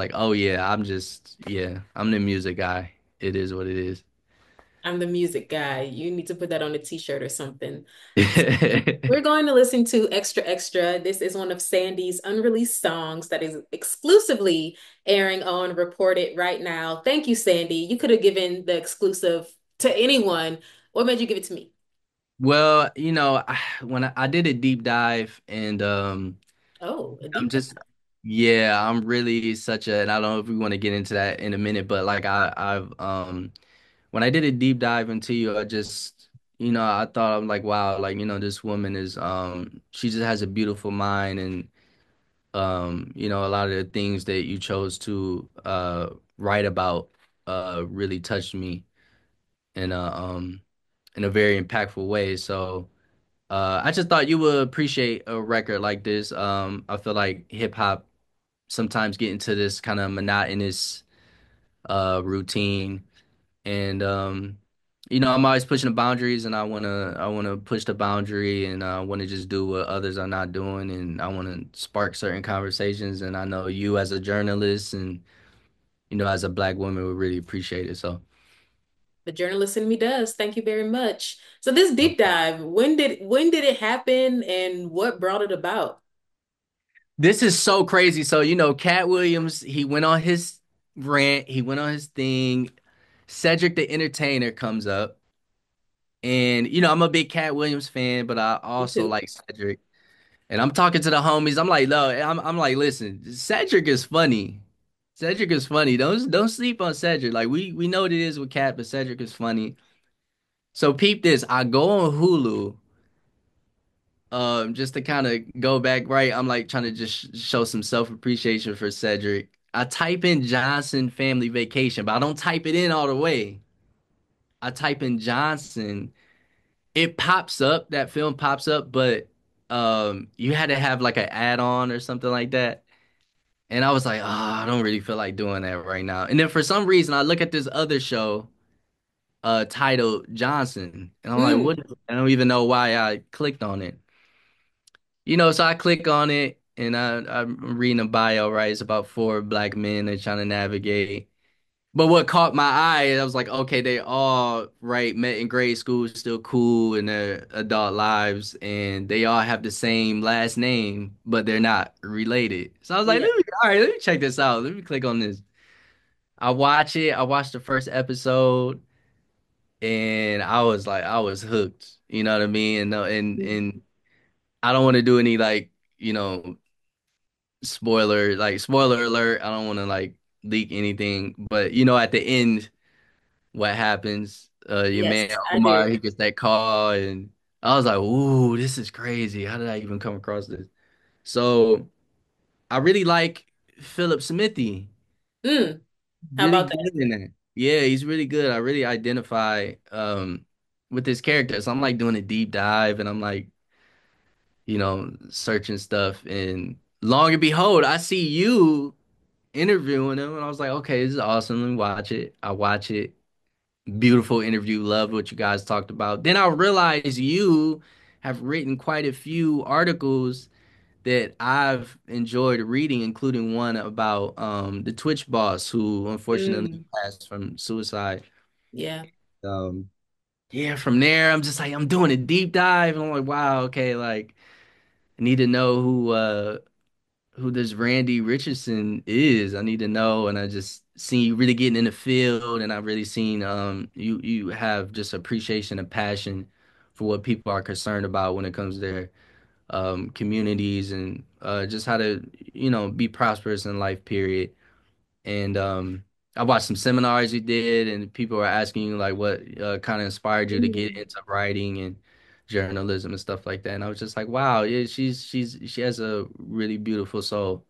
Like, oh yeah, I'm the music guy. It is what it is. I'm the music guy. You need to put that on a t-shirt or something. We're going to listen to Extra Extra. This is one of Sandy's unreleased songs that is exclusively airing on Reported right now. Thank you, Sandy. You could have given the exclusive to anyone. What made you give it to me? Well, when I did a deep dive and Oh, a I'm deep just dive. yeah, I'm really such a and I don't know if we want to get into that in a minute, but like I've when I did a deep dive into you, I just I thought I'm like, wow, like, this woman is she just has a beautiful mind and a lot of the things that you chose to write about really touched me in a very impactful way. So I just thought you would appreciate a record like this. I feel like hip hop sometimes get into this kind of monotonous routine, and I'm always pushing the boundaries, and I wanna push the boundary, and I wanna just do what others are not doing, and I wanna spark certain conversations, and I know you as a journalist and as a black woman would really appreciate it. So. The journalist in me does. Thank you very much. So this deep dive, when did it happen and what brought it about? This is so crazy. So, Cat Williams, he went on his rant, he went on his thing. Cedric the Entertainer comes up. And, I'm a big Cat Williams fan, but I Me also too. like Cedric. And I'm talking to the homies. I'm like, no, I'm like, listen, Cedric is funny. Cedric is funny. Don't sleep on Cedric. Like we know what it is with Cat, but Cedric is funny. So peep this. I go on Hulu. Just to kind of go back, right? I'm like trying to just show some self-appreciation for Cedric. I type in Johnson Family Vacation, but I don't type it in all the way. I type in Johnson. It pops up, that film pops up, but you had to have like an add-on or something like that. And I was like, oh, I don't really feel like doing that right now. And then for some reason I look at this other show titled Johnson, and I'm like, Mm, what? I don't even know why I clicked on it. So I click on it and I'm reading a bio, right? It's about four black men they're trying to navigate. But what caught my eye, I was like, okay, they all, right, met in grade school, still cool in their adult lives, and they all have the same last name, but they're not related. So I was like, yeah. all right, let me check this out. Let me click on this. I watch it. I watched the first episode, and I was hooked. You know what I mean? And I don't want to do any like, you know, spoiler alert. I don't want to like leak anything, but at the end, what happens? Your man Yes, I Omar, do. he gets that call, and I was like, "Ooh, this is crazy. How did I even come across this?" So I really like Philip Smithy. Mm, how Really about that? good in that. Yeah, he's really good. I really identify with his character. So I'm like doing a deep dive, and I'm like, searching stuff, and long and behold, I see you interviewing him, and I was like, okay, this is awesome. Let me watch it. I watch it. Beautiful interview. Love what you guys talked about. Then I realized you have written quite a few articles that I've enjoyed reading, including one about the Twitch boss who unfortunately Mm, passed from suicide. yeah. Um, yeah, from there I'm just like I'm doing a deep dive, and I'm like, wow, okay, like I need to know who this Randi Richardson is. I need to know, and I just seen you really getting in the field, and I really seen you have just appreciation and passion for what people are concerned about when it comes to their communities and just how to be prosperous in life. Period. And I watched some seminars you did, and people were asking you like what kind of inspired you to get Mm. into writing and journalism and stuff like that. And I was just like, wow, yeah, she has a really beautiful soul.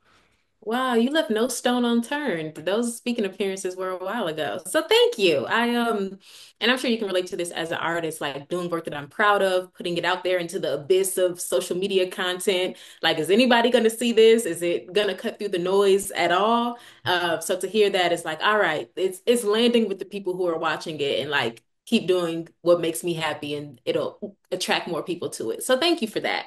Wow, you left no stone unturned. Those speaking appearances were a while ago. So thank you. And I'm sure you can relate to this as an artist, like doing work that I'm proud of, putting it out there into the abyss of social media content. Like, is anybody going to see this? Is it going to cut through the noise at all? So to hear that is like, all right, it's landing with the people who are watching it and like keep doing what makes me happy and it'll attract more people to it. So thank you for that.